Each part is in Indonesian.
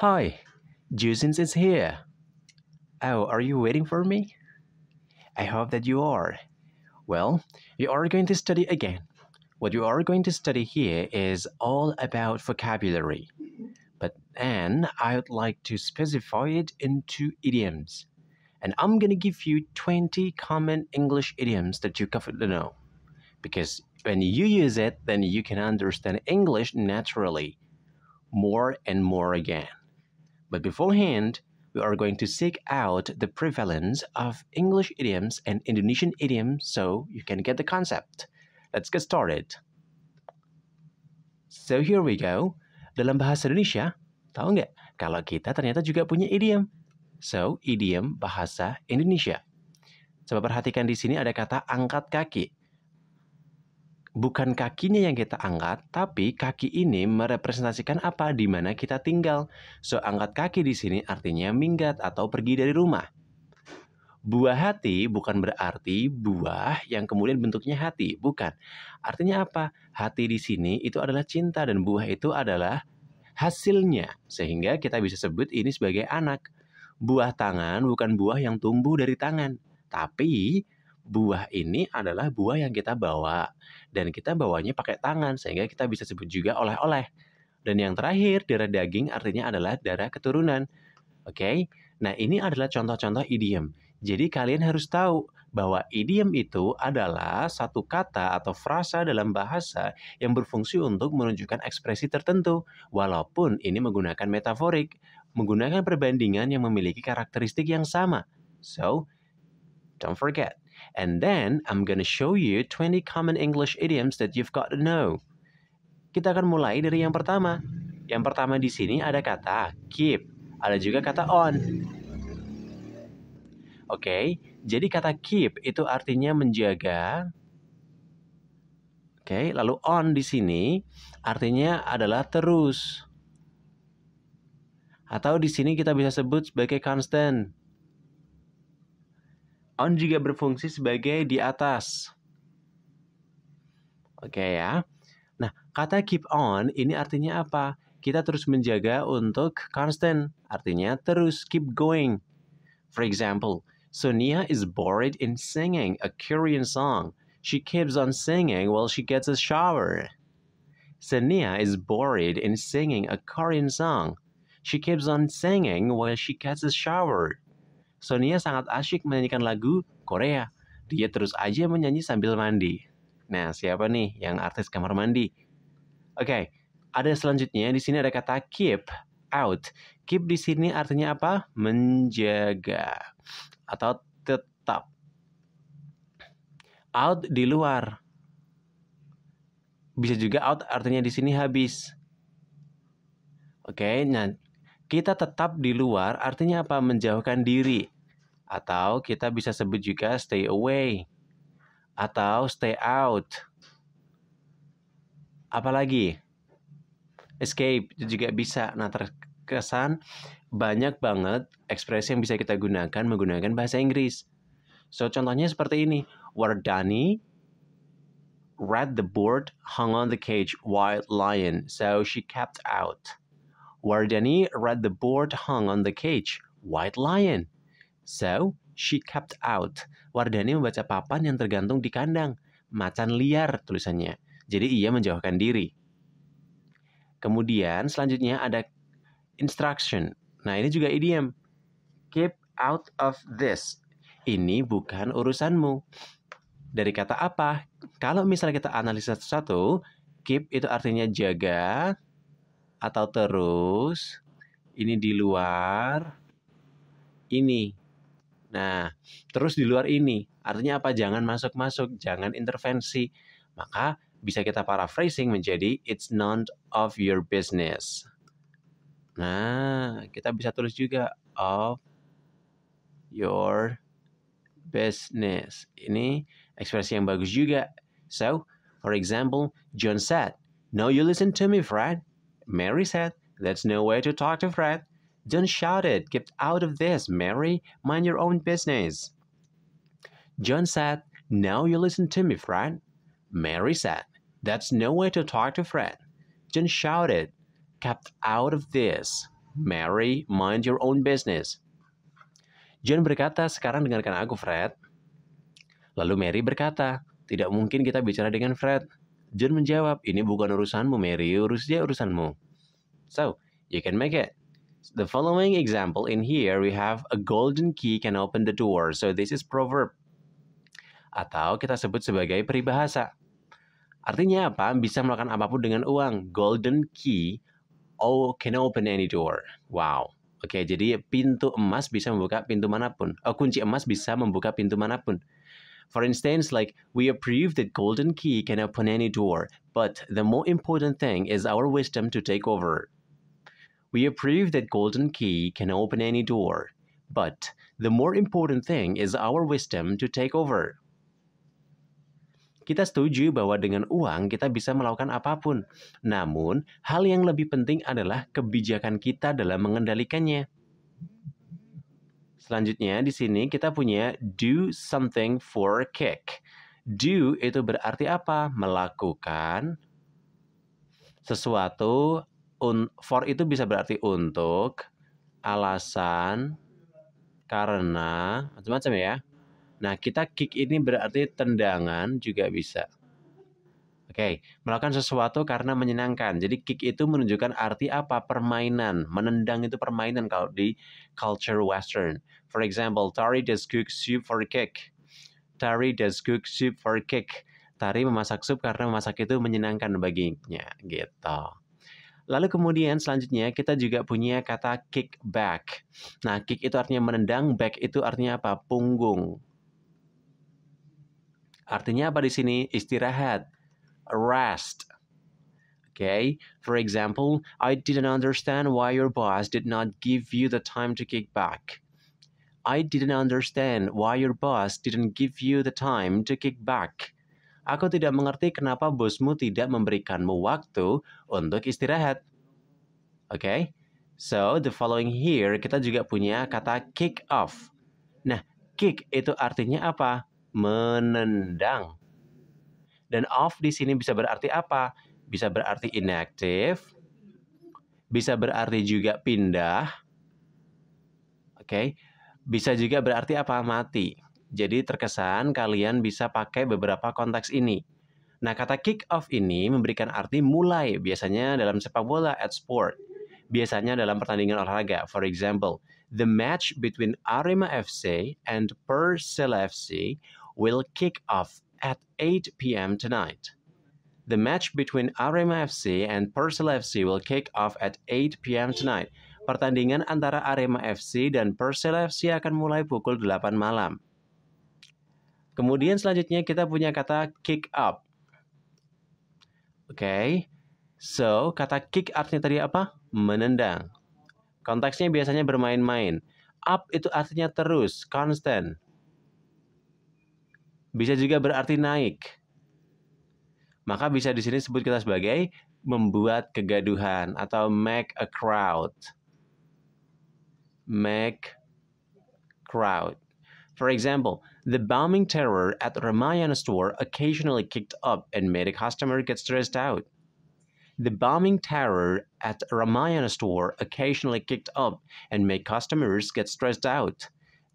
Hi, Jusins is here. Oh, are you waiting for me? I hope that you are. Well, you are going to study again. What you are going to study here is all about vocabulary. But then I would like to specify it into idioms. And I'm going to give you 20 common English idioms that you covered to know. Because when you use it, then you can understand English naturally, more and more again. But beforehand, we are going to seek out the prevalence of English idioms and Indonesian idioms so you can get the concept. Let's get started. So here we go. Dalam bahasa Indonesia, tahu nggak kalau kita ternyata juga punya idiom? So, idiom bahasa Indonesia. Coba perhatikan di sini ada kata angkat kaki. Bukan kakinya yang kita angkat, tapi kaki ini merepresentasikan apa di mana kita tinggal. So, angkat kaki di sini artinya minggat atau pergi dari rumah. Buah hati bukan berarti buah yang kemudian bentuknya hati, bukan. Artinya apa? Hati di sini itu adalah cinta dan buah itu adalah hasilnya. Sehingga kita bisa sebut ini sebagai anak. Buah tangan bukan buah yang tumbuh dari tangan, tapi buah ini adalah buah yang kita bawa. Dan kita bawanya pakai tangan, sehingga kita bisa sebut juga oleh-oleh. Dan yang terakhir, darah daging artinya adalah darah keturunan. Oke? Nah, ini adalah contoh-contoh idiom. Jadi kalian harus tahu bahwa idiom itu adalah satu kata atau frasa dalam bahasa yang berfungsi untuk menunjukkan ekspresi tertentu, walaupun ini menggunakan metaforik, menggunakan perbandingan yang memiliki karakteristik yang sama. So, don't forget. And then, I'm gonna show you 20 common English idioms that you've got to know. Kita akan mulai dari yang pertama. Yang pertama di sini ada kata keep, ada juga kata on. Oke, jadi kata keep itu artinya menjaga. Oke, lalu on di sini artinya adalah terus. Atau di sini kita bisa sebut sebagai constant. On juga berfungsi sebagai di atas. Oke ya. Nah, kata keep on ini artinya apa? Kita terus menjaga untuk constant, artinya terus, keep going. For example, Sonia is bored in singing a Korean song. She keeps on singing while she gets a shower. Sonia is bored in singing a Korean song. She keeps on singing while she gets a shower. Sonia sangat asyik menyanyikan lagu Korea. Dia terus aja menyanyi sambil mandi. Nah, siapa nih yang artis kamar mandi? Oke, ada selanjutnya di sini ada kata keep out. Keep di sini artinya apa? Menjaga atau tetap. Out di luar. Bisa juga out artinya di sini habis. Oke, nah kita tetap di luar artinya apa? Menjauhkan diri. Atau kita bisa sebut juga stay away. Atau stay out. Apalagi? Escape itu juga bisa. Nah, terkesan banyak banget ekspresi yang bisa kita gunakan menggunakan bahasa Inggris. So, contohnya seperti ini. Wardani read the board hung on the cage white lion, so she kept out. Wardani read the board hung on the cage white lion, so she kept out. Wardani membaca papan yang tergantung di kandang, macan liar tulisannya. Jadi ia menjauhkan diri. Kemudian selanjutnya ada instruction. Nah, ini juga idiom. Keep out of this. Ini bukan urusanmu. Dari kata apa? Kalau misalnya kita analisa satu-satu, keep itu artinya jaga atau terus. Ini di luar. Ini. Nah, terus di luar ini. Artinya apa? Jangan masuk-masuk, jangan intervensi. Maka bisa kita paraphrasing menjadi it's none of your business. Nah, kita bisa tulis juga of your business. Ini ekspresi yang bagus juga. So, for example, John said, "No, you listen to me, Fred." Mary said, "That's no way to talk to Fred." Don't shout it. Get out of this, Mary. Mind your own business. John said, "No, you listen to me, Fred." Mary said, "That's no way to talk to Fred." John shouted, "Get out of this." Mary, mind your own business. John berkata, sekarang dengarkan aku, Fred. Lalu Mary berkata, tidak mungkin kita bicara dengan Fred. John menjawab, ini bukan urusanmu, Mary, urusanmu. So, you can make it. The following example in here, we have a golden key can open the door. So, this is proverb. Atau kita sebut sebagai peribahasa. Artinya apa? Bisa melakukan apapun dengan uang. Golden key can open any door. Wow. Oke, jadi pintu emas bisa membuka pintu manapun. Kunci emas bisa membuka pintu manapun. For instance, like, we approve that golden key can open any door, but the more important thing is our wisdom to take over. We approve that golden key can open any door, but the more important thing is our wisdom to take over. Kita setuju bahwa dengan uang kita bisa melakukan apapun. Namun, hal yang lebih penting adalah kebijakan kita dalam mengendalikannya. Selanjutnya di sini kita punya do something for a kick. Do itu berarti apa? Melakukan sesuatu. For itu bisa berarti untuk, alasan, karena, macam-macam ya. Nah, kita kick ini berarti tendangan juga bisa. Oke, melakukan sesuatu karena menyenangkan. Jadi kick itu menunjukkan arti apa? Permainan. Menendang itu permainan kalau di culture Western. For example, Tari does cook soup for a kick. Tari does cook soup for a kick. Tari memasak sup karena memasak itu menyenangkan baginya, gitu. Lalu kemudian selanjutnya kita juga punya kata kick back. Nah, kick itu artinya menendang, back itu artinya apa? Punggung. Artinya apa di sini? Istirahat. Rest. Okay, for example, I didn't understand why your boss did not give you the time to kick back. I didn't understand why your boss didn't give you the time to kick back. Aku tidak mengerti kenapa bosmu tidak memberikanmu waktu untuk istirahat. Okay, so the following here kita juga punya kata kick off. Nah, kick itu artinya apa? Menendang. Dan off di sini bisa berarti apa? Bisa berarti inactive, bisa berarti juga pindah, oke? Bisa juga berarti apa? Mati. Jadi terkesan kalian bisa pakai beberapa konteks ini. Nah, kata kick off ini memberikan arti mulai, biasanya dalam sepak bola at sport. Biasanya dalam pertandingan olahraga. For example, the match between Arema FC and Persela FC will kick off at 8 p.m. tonight. The match between Arema FC and Persela FC will kick off at 8 p.m. tonight. Pertandingan antara Arema FC dan Persela FC akan mulai pukul 8 malam. Kemudian selanjutnya kita punya kata kick up. Oke. So, kata kick artinya tadi apa? Menendang. Konteksnya biasanya bermain-main. Up itu artinya terus, constant. Bisa juga berarti naik. Maka bisa di sini sebut kita sebagai membuat kegaduhan atau make a crowd. Make crowd. For example, the bombing terror at the Ramayana store occasionally kicked up and made a customer get stressed out. The bombing terror at Ramayana store occasionally kicked up and made customers get stressed out.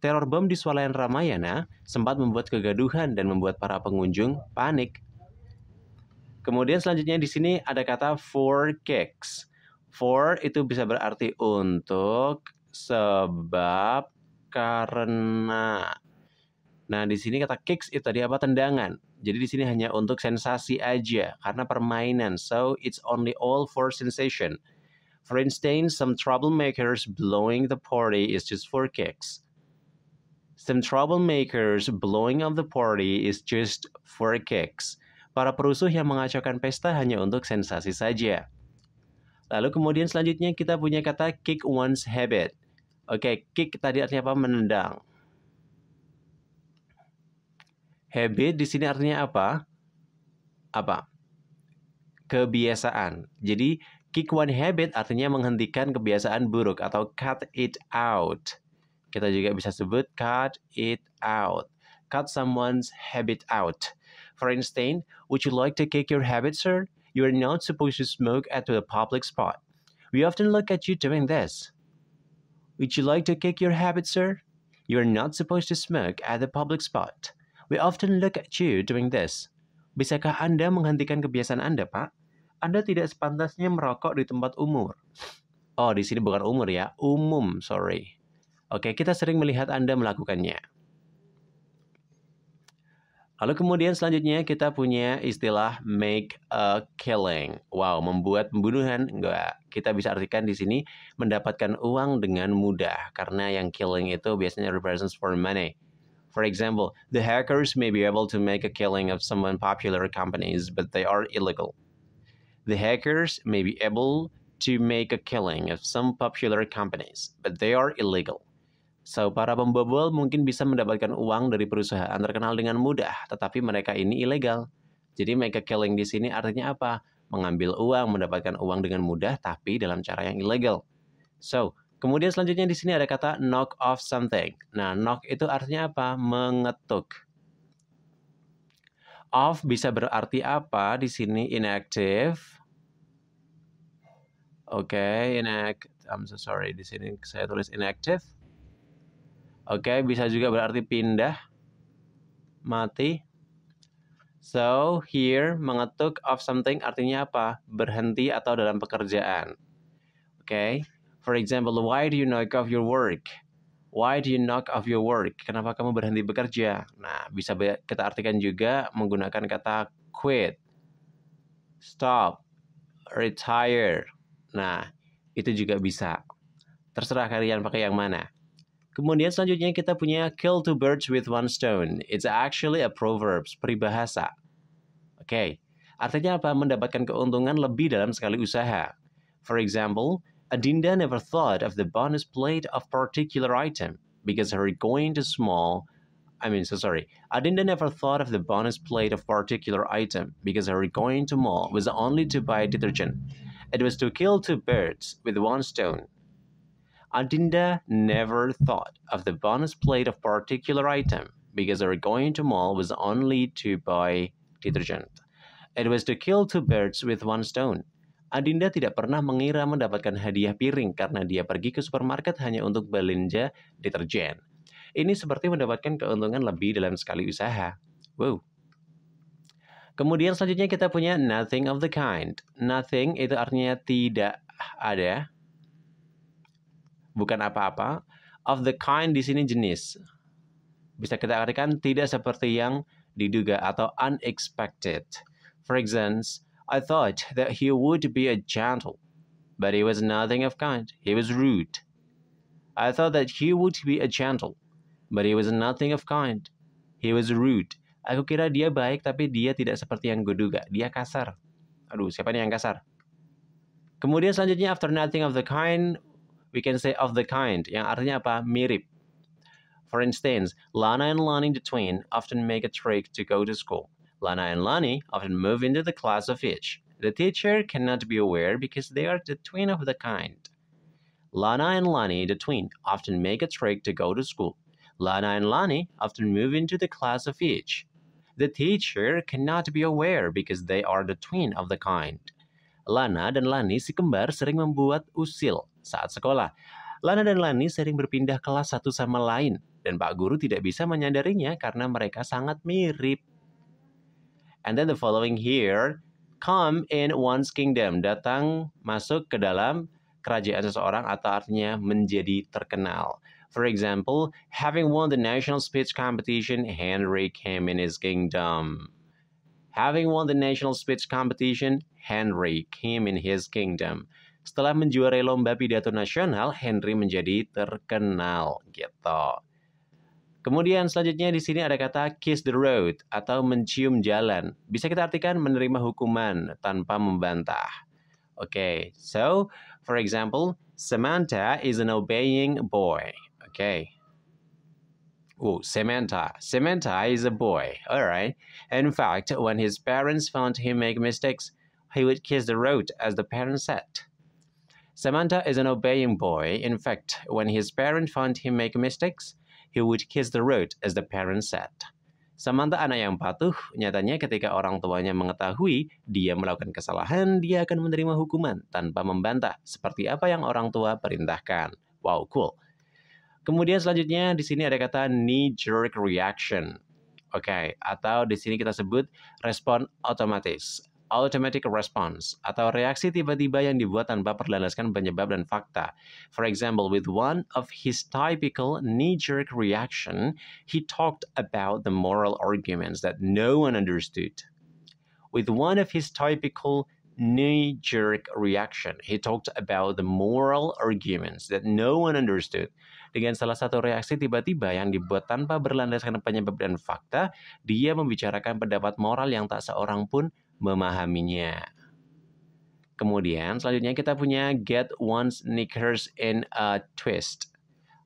Teror bom di swalayan Ramayana sempat membuat kegaduhan dan membuat para pengunjung panik. Kemudian selanjutnya di sini ada kata for kicks. For itu bisa berarti untuk, sebab, karena. Nah, di sini kata kicks itu tadi apa? Tendangan. Jadi di sini hanya untuk sensasi aja karena permainan. So it's only all for sensation. For instance, some troublemakers blowing the party is just for kicks. Some troublemakers blowing up the party is just for kicks. Para perusuh yang mengacaukan pesta hanya untuk sensasi saja. Lalu kemudian selanjutnya kita punya kata kick one's habit. Oke, kick tadi artinya apa? Menendang. Habit di sini artinya apa? Apa? Kebiasaan. Jadi kick one habit artinya menghentikan kebiasaan buruk atau cut it out. Kita juga bisa sebut cut it out. Cut someone's habit out. For instance, would you like to kick your habit, sir? You are not supposed to smoke at a public spot. We often look at you doing this. Would you like to kick your habit, sir? You are not supposed to smoke at the public spot. We often look at you doing this. Bisakah Anda menghentikan kebiasaan Anda, Pak? Anda tidak sepantasnya merokok di tempat umum. Oh, di sini bukan umur ya, umum, sorry. Oke, kita sering melihat Anda melakukannya. Lalu kemudian selanjutnya kita punya istilah make a killing. Wow, membuat pembunuhan. Enggak, kita bisa artikan di sini mendapatkan uang dengan mudah. Karena yang killing itu biasanya represents for money. For example, the hackers may be able to make a killing of some unpopular companies, but they are illegal. The hackers may be able to make a killing of some popular companies, but they are illegal. So, para pembobol mungkin bisa mendapatkan uang dari perusahaan terkenal dengan mudah, tetapi mereka ini ilegal. Jadi make a killing di sini artinya apa? Mengambil uang, mendapatkan uang dengan mudah, tapi dalam cara yang ilegal. So, kemudian selanjutnya di sini ada kata knock off something. Nah, knock itu artinya apa? Mengetuk. Off bisa berarti apa di sini? Inactive. Oke, I'm so sorry. Di sini saya tulis inactive. Oke, bisa juga berarti pindah, mati. So, here, mengetuk off something artinya apa? Berhenti atau dalam pekerjaan. Oke, for example, why do you knock off your work? Why do you knock off your work? Kenapa kamu berhenti bekerja? Nah, bisa kita artikan juga menggunakan kata quit, stop, retire. Nah, itu juga bisa. Terserah kalian pakai yang mana. Kemudian selanjutnya kita punya kill two birds with one stone. It's actually a proverb, peribahasa. Oke, artinya apa? Mendapatkan keuntungan lebih dalam sekali usaha. For example, Adinda never thought of the bonus plate of particular item because her going to Adinda never thought of the bonus plate of particular item because her going to mall was only to buy detergent. It was to kill two birds with one stone. Adinda never thought of the bonus plate of particular item because her going to mall was only to buy detergent. It was to kill two birds with one stone. Adinda tidak pernah mengira mendapatkan hadiah piring karena dia pergi ke supermarket hanya untuk belanja deterjen. Ini seperti mendapatkan keuntungan lebih dalam sekali usaha. Wow. Kemudian selanjutnya kita punya nothing of the kind. Nothing itu artinya tidak ada. Bukan apa-apa. Of the kind di sini jenis. Bisa kita artikan tidak seperti yang diduga atau unexpected. For instance, I thought that he would be a gentle, but he was nothing of kind. He was rude. I thought that he would be a gentle, but he was nothing of kind. He was rude. Aku kira dia baik, tapi dia tidak seperti yang gue duga. Dia kasar. Aduh, siapa nih yang kasar? Kemudian selanjutnya, after nothing of the kind, we can say of the kind, yang artinya apa? Mirip. For instance, Lana and Lonnie, the twin, often make a trek to go to school. Lana and Lonnie often move into the class of each. The teacher cannot be aware because they are the twin of the kind. Lana and Lonnie, the twin, often make a trek to go to school. Lana and Lonnie often move into the class of each. The teacher cannot be aware because they are the twin of the kind. Lana dan Lani si kembar sering membuat usil saat sekolah. Lana dan Lani sering berpindah kelas satu sama lain, dan Pak Guru tidak bisa menyadarinya karena mereka sangat mirip. And then the following here, come in one's kingdom, datang masuk ke dalam kerajaan seseorang atau artinya menjadi terkenal. For example, having won the national speech competition, Henry came in his kingdom. Having won the national speech competition, Henry came in his kingdom. Setelah menjuarai lomba pidato nasional, Henry menjadi terkenal, gitu. Kemudian selanjutnya di sini ada kata kiss the road atau mencium jalan. Bisa kita artikan menerima hukuman tanpa membantah. Okay, so for example, Samantha is an obeying boy. Okay. Oh, Samantha is a boy. All right. In fact, when his parents found him make mistakes, he would kiss the road, as the parents said. Samantha is an obeying boy. In fact, when his parents found him make mistakes, he would kiss the road, as the parents said. Samantha anak yang patuh, nyatanya ketika orang tuanya mengetahui dia melakukan kesalahan, dia akan menerima hukuman tanpa membantah, seperti apa yang orang tua perintahkan. Wow, cool. Kemudian selanjutnya di sini ada kata knee-jerk reaction. Oke, atau di sini kita sebut respon otomatis. Automatic response, atau reaksi tiba-tiba yang dibuat tanpa berlandaskan penyebab dan fakta. For example, with one of his typical knee-jerk reaction, he talked about the moral arguments that no one understood. With one of his typical knee-jerk reaction, he talked about the moral arguments that no one understood. Dengan salah satu reaksi tiba-tiba yang dibuat tanpa berlandaskan penyebab dan fakta, dia membicarakan pendapat moral yang tak seorang pun memahaminya. Kemudian selanjutnya kita punya get one's knickers in a twist.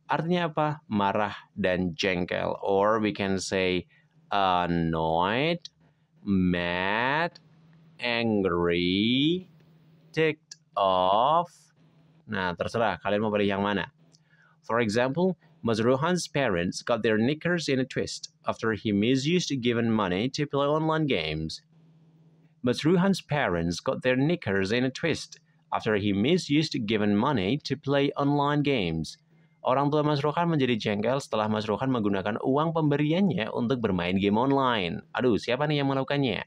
Artinya apa? Marah dan jengkel. Or we can say annoyed, mad, angry, ticked off. Nah, terserah kalian mau pilih yang mana. For example, Mas Rohan's parents got their knickers in a twist after he misused given money to play online games. Mas Rohan's parents got their knickers in a twist after he misused given money to play online games. Orang tua Mas Rohan menjadi jengkel setelah Mas Rohan menggunakan uang pemberiannya untuk bermain game online. Aduh, siapa nih yang melakukannya?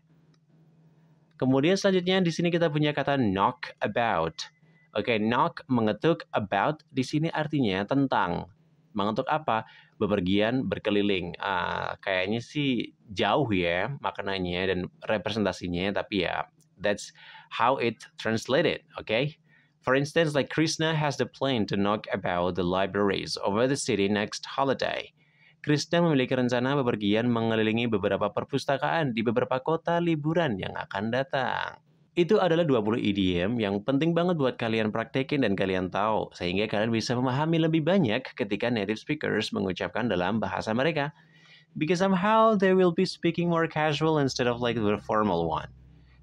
Kemudian selanjutnya di sini kita punya kata knock about. Oke, knock mengetuk, about di sini artinya tentang. Mengetuk apa? Bepergian, berkeliling. Kayaknya sih jauh ya maknanya dan representasinya, tapi ya that's how it translated, okay? For instance, like Krishna has the plan to knock about the libraries over the city next holiday. Krishna memiliki rencana bepergian mengelilingi beberapa perpustakaan di beberapa kota liburan yang akan datang. Itu adalah 20 idiom yang penting banget buat kalian praktekin dan kalian tahu, sehingga kalian bisa memahami lebih banyak ketika native speakers mengucapkan dalam bahasa mereka. Because somehow they will be speaking more casual instead of like the formal one.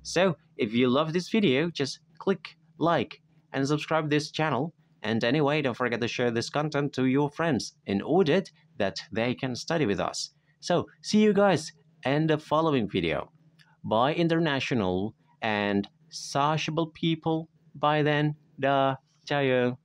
So, if you love this video, just click like and subscribe this channel. And anyway, don't forget to share this content to your friends in order that they can study with us. So, see you guys in the following video. Bye, international and sociable people. By then, ciao.